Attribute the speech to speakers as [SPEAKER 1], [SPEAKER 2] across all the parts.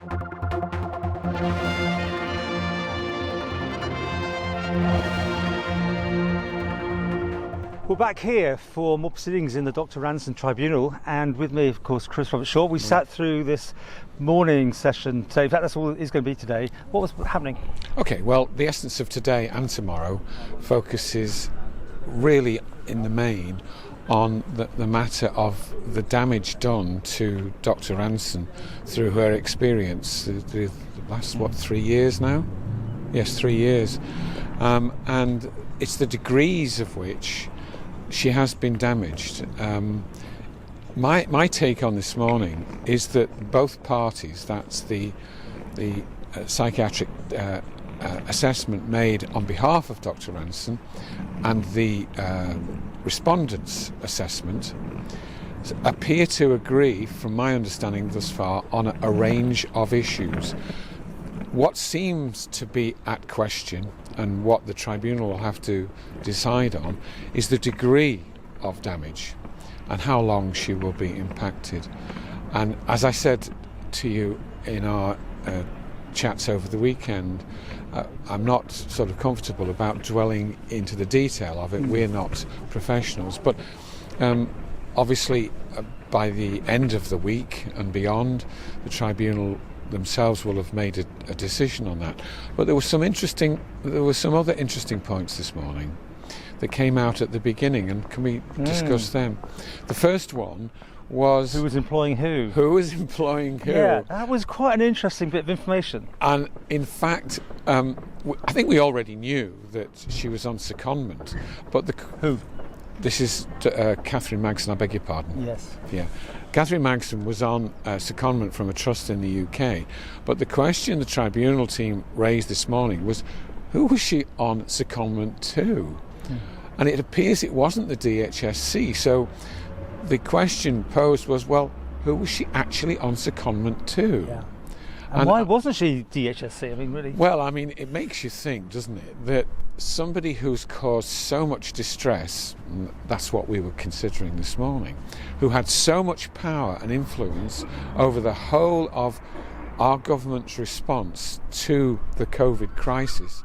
[SPEAKER 1] We're back here for more proceedings in the Dr Ranson tribunal, and with me, of course, Chris Robertshaw. We sat through this morning session today. In fact, that's all it is going to be today. What was happening?
[SPEAKER 2] Okay, well, the essence of today and tomorrow focuses really in the main on the matter of the damage done to Dr Ranson through her experience the last, 3 years now? Yes, 3 years. And it's the degrees of which she has been damaged. My take on this morning is that both parties, that's the psychiatric assessment made on behalf of Dr Ranson and the respondent's assessment, appear to agree, from my understanding thus far, on a range of issues. What seems to be at question, and what the tribunal will have to decide on, is the degree of damage and how long she will be impacted. And as I said to you in our chats over the weekend, I'm not sort of comfortable about dwelling into the detail of it. We're not professionals, but obviously by the end of the week and beyond, the tribunal themselves will have made a decision on that. But there were some other interesting points this morning that came out at the beginning, and can we discuss them? The first one was
[SPEAKER 1] who was employing who?
[SPEAKER 2] Who was employing who?
[SPEAKER 1] Yeah, that was quite an interesting bit of information.
[SPEAKER 2] And in fact, I think we already knew that she was on secondment, but
[SPEAKER 1] who?
[SPEAKER 2] This is Catherine Magson, I beg your pardon.
[SPEAKER 1] Yes.
[SPEAKER 2] Yeah. Catherine Magson was on secondment from a trust in the UK, but the question the tribunal team raised this morning was, who was she on secondment to? And it appears it wasn't the DHSC, so the question posed was, well, who was she actually on secondment to?
[SPEAKER 1] Yeah. And why wasn't she DHSC? I mean, really?
[SPEAKER 2] Well, I mean, it makes you think, doesn't it, that somebody who's caused so much distress, and that's what we were considering this morning, who had so much power and influence over the whole of our government's response to the COVID crisis,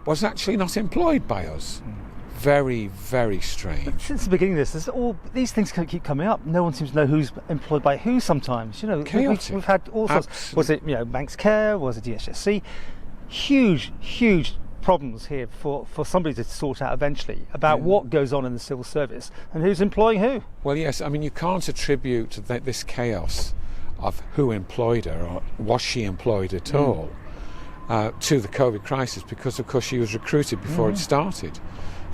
[SPEAKER 2] was actually not employed by us. Very, very strange.
[SPEAKER 1] But since the beginning of this, these things keep coming up. No one seems to know who's employed by who sometimes. You know,
[SPEAKER 2] chaotic.
[SPEAKER 1] We've had all sorts.
[SPEAKER 2] Absolutely.
[SPEAKER 1] Was it, Manx Care? Was it DHSC? Huge problems here for somebody to sort out eventually about what goes on in the civil service and who's employing who.
[SPEAKER 2] Well, yes, I mean, you can't attribute this chaos of who employed her, or was she employed at all, to the COVID crisis, because of course she was recruited before it started.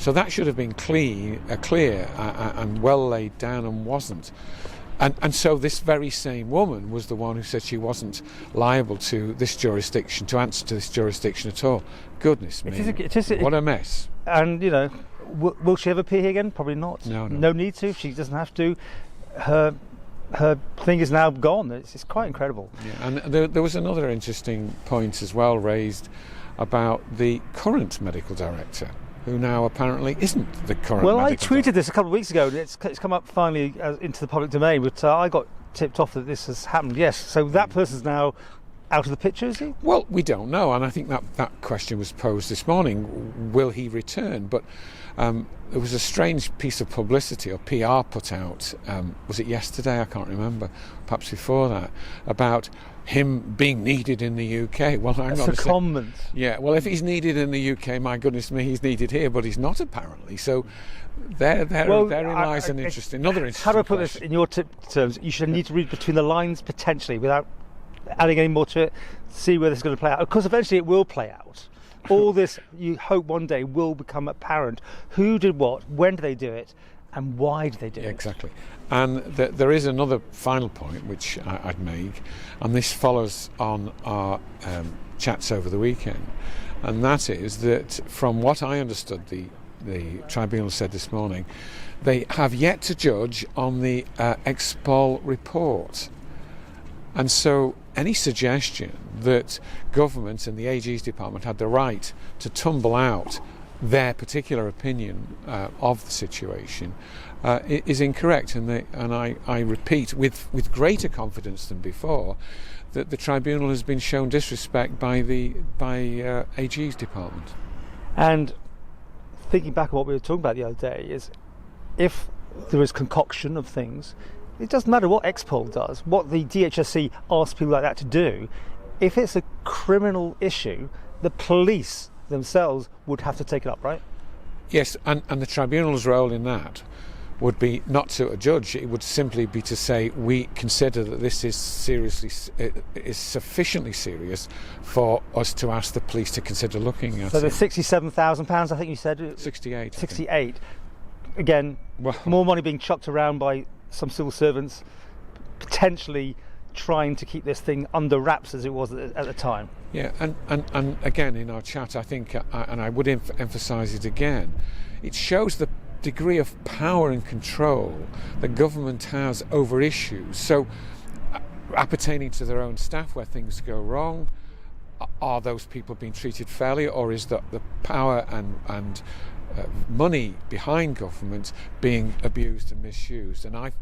[SPEAKER 2] So that should have been clear and well laid down, and wasn't. And so this very same woman was the one who said she wasn't liable to this jurisdiction, to answer to this jurisdiction at all. Goodness me, what a mess.
[SPEAKER 1] And, will she ever appear here again? Probably not. No need to. She doesn't have to. Her thing is now gone. It's quite incredible.
[SPEAKER 2] Yeah, and there was another interesting point as well raised about the current medical director, who now apparently isn't the current
[SPEAKER 1] Well, I
[SPEAKER 2] medical
[SPEAKER 1] tweeted this a couple of weeks ago, and it's come up finally into the public domain, but I got tipped off that this has happened, yes. So that person's now out of the picture, is he?
[SPEAKER 2] Well, we don't know, and I think that question was posed this morning. Will he return? But there was a strange piece of publicity or PR put out, was it yesterday? I can't remember, perhaps before that, about him being needed in the UK. Well, hang on a second. Yeah, well, if he's needed in the UK, my goodness me, he's needed here, but he's not apparently. So therein lies another interesting
[SPEAKER 1] How do I put this in your terms? You should need to read between the lines potentially without adding any more to it, see where this is going to play out. Of course, eventually it will play out. All this, you hope one day, will become apparent. Who did what, when did they do it, and why did they do it?
[SPEAKER 2] Exactly. And there is another final point which I'd make, and this follows on our chats over the weekend, and that is that from what I understood the tribunal said this morning, they have yet to judge on the Expol report. And so any suggestion that government and the AG's department had the right to tumble out their particular opinion of the situation is incorrect, and I repeat with greater confidence than before that the tribunal has been shown disrespect by AG's department.
[SPEAKER 1] And thinking back on what we were talking about the other day, is if there is concoction of things, it doesn't matter what Expol does, what the DHSC asks people like that to do. If it's a criminal issue, the police themselves would have to take it up, right?
[SPEAKER 2] Yes, and the tribunal's role in that would be not to a judge. It would simply be to say, we consider that this is sufficiently serious for us to ask the police to consider looking at it.
[SPEAKER 1] So the £67,000, I think you said?
[SPEAKER 2] 68.
[SPEAKER 1] 68. Again, more money being chucked around by some civil servants, potentially trying to keep this thing under wraps as it was at the time.
[SPEAKER 2] Yeah, and again in our chat, I think, and I would emphasise it again, it shows the degree of power and control that government has over issues. So appertaining to their own staff where things go wrong, are those people being treated fairly, or is the power and money behind government being abused and misused? And I've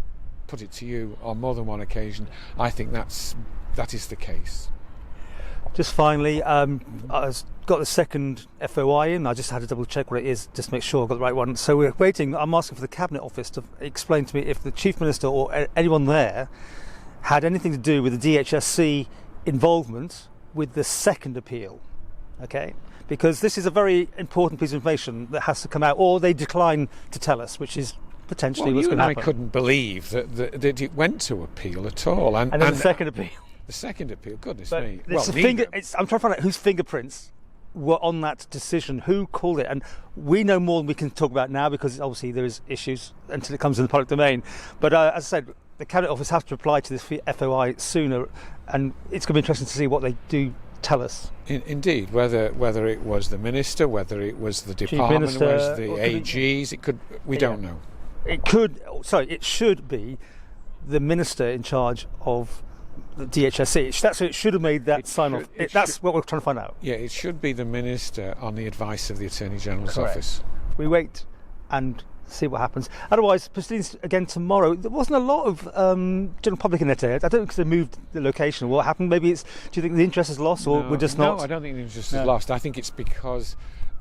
[SPEAKER 2] put it to you on more than one occasion, I think that is the case.
[SPEAKER 1] Just finally, I've got the second FOI in. I just had to double check what it is, just to make sure I've got the right one. So we're waiting. I'm asking for the Cabinet Office to explain to me if the Chief Minister or anyone there had anything to do with the DHSC involvement with the second appeal. Okay? Because this is a very important piece of information that has to come out, or they decline to tell us, which is potentially what's going to happen.
[SPEAKER 2] I couldn't believe that it went to appeal at all. And
[SPEAKER 1] then the second appeal.
[SPEAKER 2] The second appeal, goodness
[SPEAKER 1] but
[SPEAKER 2] me.
[SPEAKER 1] I'm trying to find out whose fingerprints were on that decision, who called it. And we know more than we can talk about now, because obviously there is issues until it comes in the public domain. But as I said, the Cabinet Office has to reply to this FOI sooner, and it's going to be interesting to see what they do tell us.
[SPEAKER 2] Indeed, whether it was the Minister, whether it was the Department,
[SPEAKER 1] Minister,
[SPEAKER 2] whether it was the AGs, we don't know.
[SPEAKER 1] It should be the Minister in charge of the DHSC. That's what it should have made that sign off. That's what we're trying to find out.
[SPEAKER 2] Yeah, it should be the Minister on the advice of the Attorney General's
[SPEAKER 1] Correct.
[SPEAKER 2] office.
[SPEAKER 1] We wait and see what happens. Otherwise, proceedings again tomorrow. There wasn't a lot of general public in there today. I don't think because they moved the location. What happened? Maybe it's. Do you think the interest is lost, or we're just not?
[SPEAKER 2] No, I don't think the interest is lost. I think it's because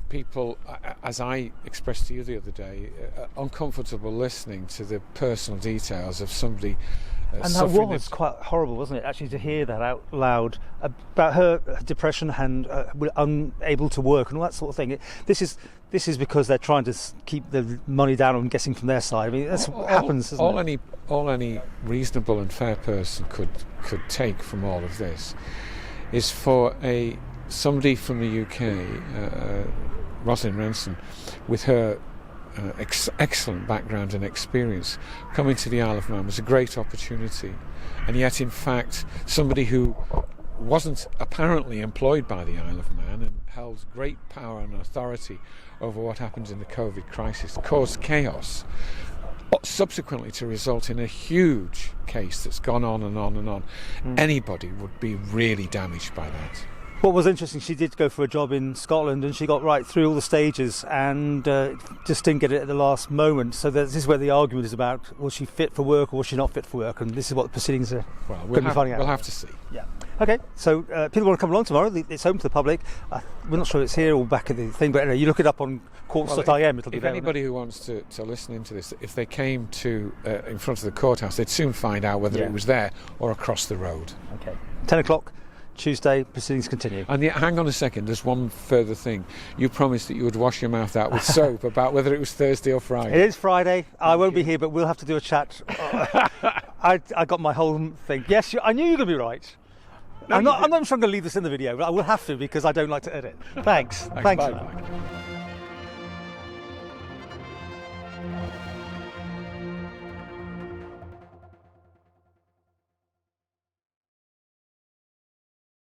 [SPEAKER 2] people, as I expressed to you the other day, uncomfortable listening to the personal details of somebody.
[SPEAKER 1] And that was quite horrible, wasn't it? Actually, to hear that out loud about her depression and unable to work and all that sort of thing. This is because they're trying to keep the money down. I'm guessing from their side. I mean, that's what happens.
[SPEAKER 2] All any reasonable and fair person could take from all of this is for somebody from the UK, Dr Ranson, with her excellent background and experience, coming to the Isle of Man was a great opportunity, and yet in fact somebody who wasn't apparently employed by the Isle of Man and held great power and authority over what happened in the COVID crisis caused chaos, subsequently to result in a huge case that's gone on and on and on. Anybody would be really damaged by that.
[SPEAKER 1] What was interesting, she did go for a job in Scotland and she got right through all the stages and just didn't get it at the last moment. So this is where the argument is about, was she fit for work or was she not fit for work? And this is what the proceedings are going to be finding out.
[SPEAKER 2] We'll have to see.
[SPEAKER 1] Yeah. Okay, so people want to come along tomorrow. It's open to the public. We're not sure it's here or back at the thing, but anyway, you look it up on courts.im.
[SPEAKER 2] If anybody who wants to listen into this, if they came to in front of the courthouse, they'd soon find out whether it was there or across the road.
[SPEAKER 1] Okay. 10 o'clock. Tuesday, proceedings continue.
[SPEAKER 2] And hang on a second, there's one further thing. You promised that you would wash your mouth out with soap about whether it was Thursday or Friday.
[SPEAKER 1] It is Friday. I won't be here, but we'll have to do a chat. I got my whole thing. Yes, I knew you were going to be right. No, I'm not sure I'm going to leave this in the video, but I will have to because I don't like to edit. Thanks. Thanks.
[SPEAKER 2] Bye.